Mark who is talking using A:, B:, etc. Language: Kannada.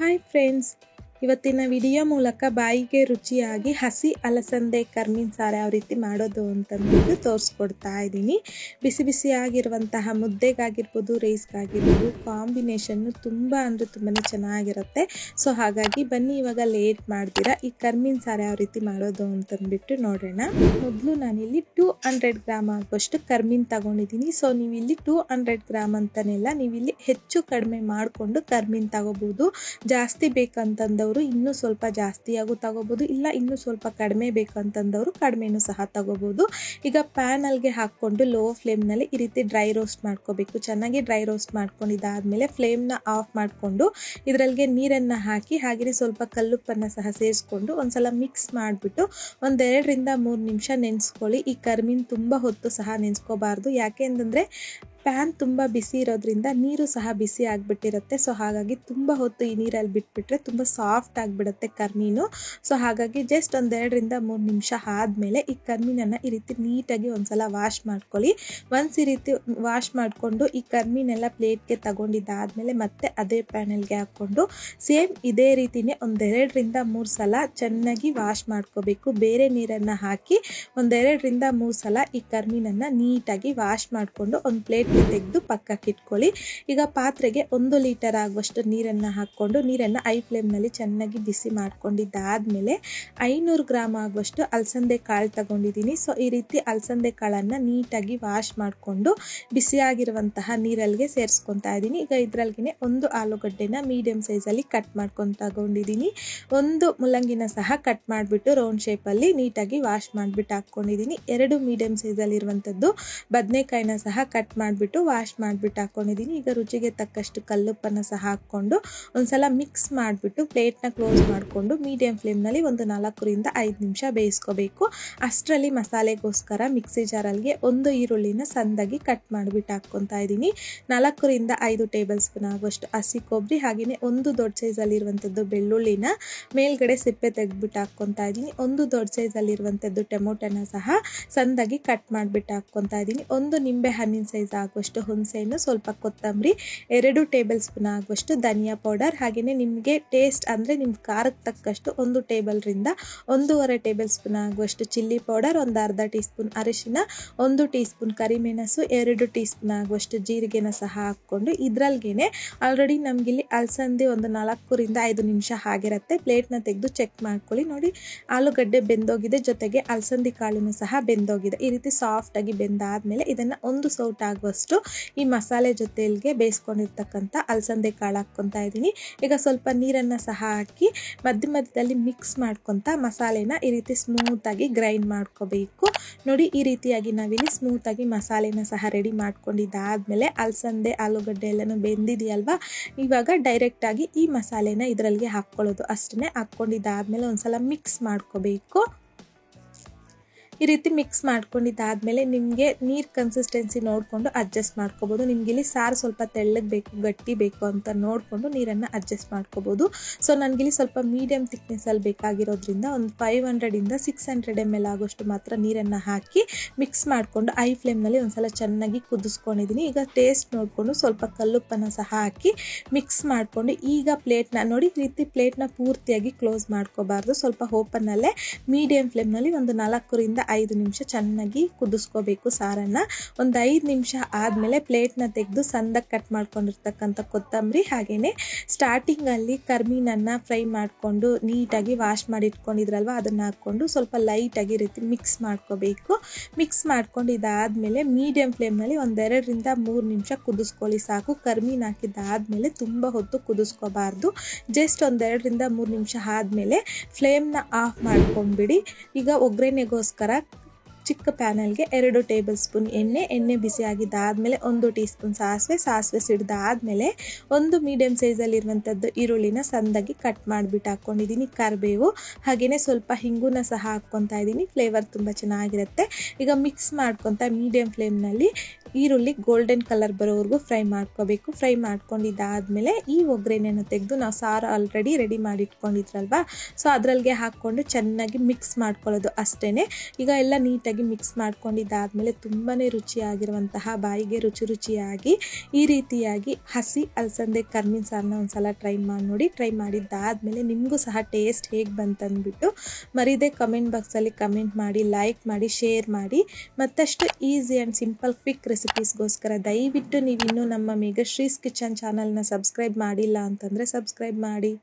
A: ಹಾಯ್ ಫ್ರೆಂಡ್ಸ್, ಇವತ್ತಿನ ವಿಡಿಯೋ ಮೂಲಕ ಬಾಯಿಗೆ ರುಚಿಯಾಗಿ ಹಸಿ ಅಲಸಂದೆ ಕರ್ಮೀನ್ ಸಾರು ಯಾವ ರೀತಿ ಮಾಡೋದು ಅಂತಂದ್ಬಿಟ್ಟು ತೋರಿಸ್ಕೊಡ್ತಾ ಇದ್ದೀನಿ. ಬಿಸಿ ಬಿಸಿಯಾಗಿರುವಂತಹ ಮುದ್ದೆಗಾಗಿರ್ಬೋದು, ರೈಸ್ಗಾಗಿರ್ಬೋದು ಕಾಂಬಿನೇಷನ್ನು ತುಂಬ ಅಂದರೆ ತುಂಬಾ ಚೆನ್ನಾಗಿರುತ್ತೆ. ಸೊ ಹಾಗಾಗಿ ಬನ್ನಿ ಇವಾಗ ಲೇಟ್ ಮಾಡ್ತೀರಾ ಈ ಕರ್ಮೀನ್ ಸಾರು ಯಾವ ರೀತಿ ಮಾಡೋದು ಅಂತಂದ್ಬಿಟ್ಟು ನೋಡೋಣ. ಮೊದಲು ನಾನಿಲ್ಲಿ 200 ಗ್ರಾಮ್ ಆಗುವಷ್ಟು ಕರ್ಮೀನ್ ತಗೊಂಡಿದ್ದೀನಿ. ಸೊ ನೀವಿಲ್ಲಿ 200 ಗ್ರಾಮ್ ಅಂತನೆಲ್ಲ ನೀವಿಲ್ಲಿ ಹೆಚ್ಚು ಕಡಿಮೆ ಮಾಡಿಕೊಂಡು ಕರ್ಮೀನ್ ತಗೋಬೋದು. ಜಾಸ್ತಿ ಬೇಕಂತಂದವರು ಇನ್ನೂ ಸ್ವಲ್ಪ ಜಾಸ್ತಿಯಾಗೂ ತಗೋಬೋದು, ಇಲ್ಲ ಇನ್ನೂ ಸ್ವಲ್ಪ ಕಡಿಮೆ ಬೇಕಂತಂದವರು ಕಡಿಮೆನೂ ಸಹ ತಗೋಬೋದು. ಈಗ ಪ್ಯಾನಲ್ಗೆ ಹಾಕ್ಕೊಂಡು ಲೋ ಫ್ಲೇಮ್ನಲ್ಲಿ ಈ ರೀತಿ ಡ್ರೈ ರೋಸ್ಟ್ ಮಾಡ್ಕೋಬೇಕು. ಚೆನ್ನಾಗಿ ಡ್ರೈ ರೋಸ್ಟ್ ಮಾಡ್ಕೊಂಡಿದ್ದಾದಮೇಲೆ ಫ್ಲೇಮ್ನ ಆಫ್ ಮಾಡಿಕೊಂಡು ಇದರಲ್ಲಿಗೆ ನೀರನ್ನು ಹಾಕಿ ಹಾಗೆಯೇ ಸ್ವಲ್ಪ ಕಲ್ಲುಪ್ಪನ್ನು ಸಹ ಸೇರಿಸ್ಕೊಂಡು ಒಂದ್ಸಲ ಮಿಕ್ಸ್ ಮಾಡಿಬಿಟ್ಟು 1-2 ರಿಂದ 3 ನಿಮಿಷ ನೆನೆಸ್ಕೊಳ್ಳಿ. ಈ ಕರ್ಮೀನ್ ತುಂಬ ಹೊತ್ತು ಸಹ ನೆನೆಸ್ಕೋಬಾರ್ದು, ಯಾಕೆ ಅಂತಂದರೆ ಪ್ಯಾನ್ ತುಂಬ ಬಿಸಿ ಇರೋದ್ರಿಂದ ನೀರು ಸಹ ಬಿಸಿ ಆಗಿಬಿಟ್ಟಿರುತ್ತೆ. ಸೊ ಹಾಗಾಗಿ ತುಂಬ ಹೊತ್ತು ಈ ನೀರಲ್ಲಿ ಬಿಟ್ಬಿಟ್ರೆ ತುಂಬ ಸಾಫ್ಟ್ ಆಗಿಬಿಡುತ್ತೆ ಕರ್ಮೀನು. ಸೊ ಹಾಗಾಗಿ ಜಸ್ಟ್ 1-2 ರಿಂದ 3 ನಿಮಿಷ ಆದಮೇಲೆ ಈ ಕರ್ಮೀನನ್ನು ಈ ರೀತಿ ನೀಟಾಗಿ ಒಂದ್ಸಲ ವಾಶ್ ಮಾಡ್ಕೊಳ್ಳಿ. ಈ ರೀತಿ ವಾಶ್ ಮಾಡಿಕೊಂಡು ಈ ಕರ್ಮೀನೆಲ್ಲ ಪ್ಲೇಟ್ಗೆ ತಗೊಂಡಿದ್ದಾದಮೇಲೆ ಮತ್ತೆ ಅದೇ ಪ್ಯಾನಲ್ಗೆ ಹಾಕ್ಕೊಂಡು ಸೇಮ್ ಇದೇ ರೀತಿಯೇ 1-2 ರಿಂದ 3 ಸಲ ಚೆನ್ನಾಗಿ ವಾಶ್ ಮಾಡ್ಕೋಬೇಕು. ಬೇರೆ ನೀರನ್ನು ಹಾಕಿ 1-2 ರಿಂದ 3 ಸಲ ಈ ಕರ್ಮೀನನ್ನು ನೀಟಾಗಿ ವಾಶ್ ಮಾಡಿಕೊಂಡು ಒಂದು ಪ್ಲೇಟ್ ತೆಗೆದು ಪಕ್ಕಕ್ಕೆ ಇಟ್ಕೊಳ್ಳಿ. ಈಗ ಪಾತ್ರೆಗೆ 1 ಲೀಟರ್ ಆಗುವಷ್ಟು ನೀರನ್ನು ಹಾಕ್ಕೊಂಡು ನೀರನ್ನು ಐ ಫ್ಲೇಮ್ನಲ್ಲಿ ಚೆನ್ನಾಗಿ ಬಿಸಿ ಮಾಡ್ಕೊಂಡಿದ್ದಾದಮೇಲೆ 500 ಗ್ರಾಮ್ ಆಗುವಷ್ಟು ಅಲಸಂದೆ ಕಾಳು ತಗೊಂಡಿದ್ದೀನಿ. ಸೊ ಈ ರೀತಿ ಅಲಸಂದೆ ಕಾಳನ್ನು ನೀಟಾಗಿ ವಾಶ್ ಮಾಡಿಕೊಂಡು ಬಿಸಿಯಾಗಿರುವಂತಹ ನೀರಲ್ಲಿಗೆ ಸೇರಿಸ್ಕೊತಾ ಇದ್ದೀನಿ. ಈಗ ಇದರಲ್ಲಿಗೆ 1 ಆಲೂಗಡ್ಡೆನ ಮೀಡಿಯಂ ಸೈಜಲ್ಲಿ ಕಟ್ ಮಾಡ್ಕೊಂಡು ತಗೊಂಡಿದ್ದೀನಿ. 1 ಮುಲ್ಲಂಗಿನ ಸಹ ಕಟ್ ಮಾಡಿಬಿಟ್ಟು ರೌಂಡ್ ಶೇಪಲ್ಲಿ ನೀಟಾಗಿ ವಾಶ್ ಮಾಡಿಬಿಟ್ಟು ಹಾಕ್ಕೊಂಡಿದ್ದೀನಿ. 2 ಮೀಡಿಯಂ ಸೈಜಲ್ಲಿರುವಂಥದ್ದು ಬದನೆಕಾಯಿನ ಸಹ ಕಟ್ ಮಾಡಿಬಿಟ್ಟು ವಾಶ್ ಮಾಡಿಬಿಟ್ಟು ಹಾಕ್ಕೊಂಡಿದ್ದೀನಿ. ಈಗ ರುಚಿಗೆ ತಕ್ಕಷ್ಟು ಕಲ್ಲುಪ್ಪನ್ನು ಸಹ ಹಾಕ್ಕೊಂಡು ಒಂದ್ಸಲ ಮಿಕ್ಸ್ ಮಾಡಿಬಿಟ್ಟು ಪ್ಲೇಟ್ನ ಕ್ಲೋಸ್ ಮಾಡಿಕೊಂಡು ಮೀಡಿಯಂ ಫ್ಲೇಮ್ನಲ್ಲಿ 4 ರಿಂದ 5 ನಿಮಿಷ ಬೇಯಿಸ್ಕೋಬೇಕು. ಅಷ್ಟರಲ್ಲಿ ಮಸಾಲೆಗೋಸ್ಕರ ಮಿಕ್ಸಿ ಜಾರಲ್ಲಿಗೆ 1 ಈರುಳ್ಳಿನ ಸಣ್ಣದಾಗಿ ಕಟ್ ಮಾಡಿಬಿಟ್ಟು ಹಾಕ್ಕೊತಾ ಇದ್ದೀನಿ. 4 ರಿಂದ 5 ಟೇಬಲ್ ಸ್ಪೂನ್ ಆಗುವಷ್ಟು ಹಸಿ ಕೊಬ್ಬರಿ ಹಾಗೆಯೇ 1 ದೊಡ್ಡ ಸೈಜಲ್ಲಿರುವಂಥದ್ದು ಬೆಳ್ಳುಳ್ಳಿನ ಮೇಲ್ಗಡೆ ಸಿಪ್ಪೆ ತೆಗೆದ್ಬಿಟ್ಟು ಹಾಕ್ಕೊತಾ ಇದ್ದೀನಿ. 1 ದೊಡ್ಡ ಸೈಜಲ್ಲಿರುವಂಥದ್ದು ಟೊಮೊಟೊನ ಸಹ ಸಣ್ಣದಾಗಿ ಕಟ್ ಮಾಡಿಬಿಟ್ಟು ಹಾಕ್ಕೊತಾ ಇದ್ದೀನಿ. 1 ನಿಂಬೆ ಹಣ್ಣಿನ ಸೈಜ್ ಆಗುವಷ್ಟು ಹುಣಸೆಹಣ್ಣು, ಸ್ವಲ್ಪ ಕೊತ್ತಂಬರಿ, 2 ಟೇಬಲ್ ಸ್ಪೂನ್ ಆಗುವಷ್ಟು ಧನಿಯಾ ಪೌಡರ್ ಹಾಗೆಯೇ ನಿಮಗೆ ಟೇಸ್ಟ್ ಅಂದರೆ ನಿಮ್ಮ ಖಾರಕ್ಕೆ ತಕ್ಕಷ್ಟು 1 ಟೇಬಲ್ ರಿಂದ 1.5 ಟೇಬಲ್ ಸ್ಪೂನ್ ಆಗುವಷ್ಟು ಚಿಲ್ಲಿ ಪೌಡರ್, 1/2 ಟೀ ಸ್ಪೂನ್ ಅರಿಶಿನ, 1 ಟೀ ಸ್ಪೂನ್ ಕರಿಮೆಣಸು, 2 ಟೀ ಸ್ಪೂನ್ ಆಗುವಷ್ಟು ಜೀರಿಗೆನ ಸಹ ಹಾಕ್ಕೊಂಡು ಇದರಲ್ಲಿಗೆ ಆಲ್ರೆಡಿ ನಮಗಿಲ್ಲಿ ಅಲಸಂದೆ 4 ರಿಂದ 5 ನಿಮಿಷ ಆಗಿರುತ್ತೆ. ಪ್ಲೇಟ್ನ ತೆಗೆದು ಚೆಕ್ ಮಾಡ್ಕೊಳ್ಳಿ. ನೋಡಿ ಆಲೂಗಡ್ಡೆ ಬೆಂದೋಗಿದೆ, ಜೊತೆಗೆ ಅಲಸಂದೆ ಕಾಳುನು ಸಹ ಬೆಂದೋಗಿದೆ. ಈ ರೀತಿ ಸಾಫ್ಟಾಗಿ ಬೆಂದಾದ್ಮೇಲೆ ಇದನ್ನು 1 ಸೌಟ್ ಆಗುವಷ್ಟು ಈ ಮಸಾಲೆ ಜೊತೆಗೆ ಬೇಯಿಸ್ಕೊಂಡಿರ್ತಕ್ಕಂಥ ಅಲಸಂದೆ ಕಾಳು ಹಾಕ್ಕೊತಾ ಇದ್ದೀನಿ. ಈಗ ಸ್ವಲ್ಪ ನೀರನ್ನು ಸಹ ಹಾಕಿ ಮಧ್ಯದಲ್ಲಿ ಮಿಕ್ಸ್ ಮಾಡ್ಕೊತಾ ಮಸಾಲೆನ ಈ ರೀತಿ ಸ್ಮೂತಾಗಿ ಗ್ರೈಂಡ್ ಮಾಡ್ಕೋಬೇಕು. ನೋಡಿ ಈ ರೀತಿಯಾಗಿ ನಾವಿಲ್ಲಿ ಸ್ಮೂತಾಗಿ ಮಸಾಲೆನ ಸಹ ರೆಡಿ ಮಾಡ್ಕೊಂಡಿದ್ದಾದಮೇಲೆ ಅಲಸಂದೆ ಆಲೂಗಡ್ಡೆ ಎಲ್ಲನೂ ಬೆಂದಿದೆಯಲ್ವಾ, ಇವಾಗ ಡೈರೆಕ್ಟಾಗಿ ಈ ಮಸಾಲೆನ ಇದರಲ್ಲಿಗೆ ಹಾಕ್ಕೊಳ್ಳೋದು ಅಷ್ಟೇ. ಹಾಕ್ಕೊಂಡಿದ್ದಾದಮೇಲೆ ಒಂದ್ಸಲ ಮಿಕ್ಸ್ ಮಾಡ್ಕೋಬೇಕು. ಈ ರೀತಿ ಮಿಕ್ಸ್ ಮಾಡ್ಕೊಂಡಿದ್ದಾದಮೇಲೆ ನಿಮಗೆ ನೀರು ಕನ್ಸಿಸ್ಟೆನ್ಸಿ ನೋಡಿಕೊಂಡು ಅಡ್ಜಸ್ಟ್ ಮಾಡ್ಕೋಬೋದು. ನಿಮ್ಗೆ ಇಲ್ಲಿ ಸಾರು ಸ್ವಲ್ಪ ತೆಳ್ಳಗೆ ಬೇಕು, ಗಟ್ಟಿ ಬೇಕು ಅಂತ ನೋಡಿಕೊಂಡು ನೀರನ್ನು ಅಡ್ಜಸ್ಟ್ ಮಾಡ್ಕೋಬೋದು. ಸೊ ನನಗಿಲ್ಲಿ ಸ್ವಲ್ಪ ಮೀಡಿಯಮ್ ಥಿಕ್ನೆಸ್ಸಲ್ಲಿ ಬೇಕಾಗಿರೋದ್ರಿಂದ ಒಂದು 500 ರಿಂದ 600 ml ಆಗೋಷ್ಟು ಮಾತ್ರ ನೀರನ್ನು ಹಾಕಿ ಮಿಕ್ಸ್ ಮಾಡಿಕೊಂಡು ಐ ಫ್ಲೇಮ್ನಲ್ಲಿ ಒಂದ್ಸಲ ಚೆನ್ನಾಗಿ ಕುದಿಸ್ಕೊಂಡಿದ್ದೀನಿ. ಈಗ ಟೇಸ್ಟ್ ನೋಡಿಕೊಂಡು ಸ್ವಲ್ಪ ಕಲ್ಲುಪ್ಪನ್ನು ಸಹ ಹಾಕಿ ಮಿಕ್ಸ್ ಮಾಡಿಕೊಂಡು ಈಗ ಪ್ಲೇಟ್ನ ನೋಡಿ ಈ ರೀತಿ ಪ್ಲೇಟ್ನ ಪೂರ್ತಿಯಾಗಿ ಕ್ಲೋಸ್ ಮಾಡ್ಕೋಬಾರ್ದು, ಸ್ವಲ್ಪ ಓಪನ್ನಲ್ಲೇ ಮೀಡಿಯಂ ಫ್ಲೇಮ್ನಲ್ಲಿ 4 ರಿಂದ 5 ನಿಮಿಷ ಚೆನ್ನಾಗಿ ಕುದಿಸ್ಕೋಬೇಕು ಸಾರನ್ನು. 5 ನಿಮಿಷ ಆದಮೇಲೆ ಪ್ಲೇಟ್ನ ತೆಗೆದು ಸಣ್ಣದಾಗಿ ಕಟ್ ಮಾಡ್ಕೊಂಡಿರ್ತಕ್ಕಂಥ ಕೊತ್ತಂಬರಿ ಹಾಗೆಯೇ ಸ್ಟಾರ್ಟಿಂಗಲ್ಲಿ ಕರ್ಮೀನನ್ನು ಫ್ರೈ ಮಾಡಿಕೊಂಡು ನೀಟಾಗಿ ವಾಶ್ ಮಾಡಿ ಇಟ್ಕೊಂಡಿದ್ರಲ್ವ ಅದನ್ನು ಹಾಕ್ಕೊಂಡು ಸ್ವಲ್ಪ ಲೈಟಾಗಿ ರೀತಿ ಮಿಕ್ಸ್ ಮಾಡ್ಕೋಬೇಕು. ಮಿಕ್ಸ್ ಮಾಡ್ಕೊಂಡು ಇದಾದಮೇಲೆ ಮೀಡಿಯಂ ಫ್ಲೇಮ್ನಲ್ಲಿ 1-2 ರಿಂದ 3 ನಿಮಿಷ ಕುದಿಸ್ಕೊಳ್ಳಿ ಸಾಕು. ಕರ್ಮೀನ್ ಹಾಕಿದ್ದಾದಮೇಲೆ ತುಂಬ ಹೊತ್ತು ಕುದಿಸ್ಕೋಬಾರ್ದು. ಜಸ್ಟ್ 1-2 ರಿಂದ 3 ನಿಮಿಷ ಆದಮೇಲೆ ಫ್ಲೇಮ್ನ ಆಫ್ ಮಾಡ್ಕೊಂಡ್ಬಿಡಿ. ಈಗ ಒಗ್ಗರಣೆಗೋಸ್ಕರ ಚಿಕ್ಕ ಪ್ಯಾನಲ್ಗೆ 2 ಟೇಬಲ್ ಸ್ಪೂನ್ ಎಣ್ಣೆ ಬಿಸಿ ಆಗಿದ್ದಾದಮೇಲೆ 1 ಟೀ ಸ್ಪೂನ್ ಸಾಸಿವೆ ಸಿಡಿದಾದಮೇಲೆ 1 ಮೀಡಿಯಂ ಸೈಜಲ್ಲಿರುವಂಥದ್ದು ಈರುಳ್ಳಿನ ಸಣ್ಣದಾಗಿ ಕಟ್ ಮಾಡಿಬಿಟ್ಟು ಹಾಕ್ಕೊಂಡಿದ್ದೀನಿ. ಕರಿಬೇವು ಹಾಗೆಯೇ ಸ್ವಲ್ಪ ಹಿಂಗುನ ಸಹ ಹಾಕ್ಕೊತಾ ಇದ್ದೀನಿ, ಫ್ಲೇವರ್ ತುಂಬ ಚೆನ್ನಾಗಿರುತ್ತೆ. ಈಗ ಮಿಕ್ಸ್ ಮಾಡ್ಕೊತಾ ಮೀಡಿಯಂ ಫ್ಲೇಮ್ನಲ್ಲಿ ಈರುಳ್ಳಿ ಗೋಲ್ಡನ್ ಕಲರ್ ಬರೋವರೆಗೂ ಫ್ರೈ ಮಾಡ್ಕೋಬೇಕು. ಫ್ರೈ ಮಾಡ್ಕೊಂಡಿದ್ದಾದಮೇಲೆ ಈ ಒಗ್ಗರಣೆಯನ್ನು ತೆಗೆದು ನಾವು ಸಾರು ಆಲ್ರೆಡಿ ರೆಡಿ ಮಾಡಿ ಇಟ್ಕೊಂಡಿದ್ರಲ್ವ, ಸೊ ಅದರಲ್ಲಿಗೆ ಹಾಕ್ಕೊಂಡು ಚೆನ್ನಾಗಿ ಮಿಕ್ಸ್ ಮಾಡ್ಕೊಳ್ಳೋದು ಅಷ್ಟೇ. ಈಗ ಎಲ್ಲ ನೀಟಾಗಿ ನೀಟಾಗಿ ಮಿಕ್ಸ್ ಮಾಡ್ಕೊಂಡಿದ್ದಾದಮೇಲೆ ತುಂಬಾ ರುಚಿಯಾಗಿರುವಂತಹ ಬಾಯಿಗೆ ರುಚಿಯಾಗಿ ಈ ರೀತಿಯಾಗಿ ಹಸಿ ಅಲಸಂದೆ ಕರ್ಮಿನ ಸಾರನ್ನ ಒಂದ್ಸಲ ಟ್ರೈ ಮಾಡಿ ನೋಡಿ. ಟ್ರೈ ಮಾಡಿದ್ದಾದಮೇಲೆ ನಿಮಗೂ ಸಹ ಟೇಸ್ಟ್ ಹೇಗೆ ಬಂತಂದ್ಬಿಟ್ಟು ಮರೀದೆ ಕಮೆಂಟ್ ಬಾಕ್ಸಲ್ಲಿ ಕಮೆಂಟ್ ಮಾಡಿ, ಲೈಕ್ ಮಾಡಿ, ಶೇರ್ ಮಾಡಿ. ಮತ್ತಷ್ಟು ಈಸಿ ಆ್ಯಂಡ್ ಸಿಂಪಲ್ ಕ್ವಿಕ್ ರೆಸಿಪೀಸ್ಗೋಸ್ಕರ ದಯವಿಟ್ಟು ನೀವಿನ್ನೂ ನಮ್ಮ ಮೇಘಶ್ರೀಸ್ ಕಿಚನ್ ಚಾನಲ್ನ ಸಬ್ಸ್ಕ್ರೈಬ್ ಮಾಡಿಲ್ಲ ಅಂತಂದರೆ ಸಬ್ಸ್ಕ್ರೈಬ್ ಮಾಡಿ.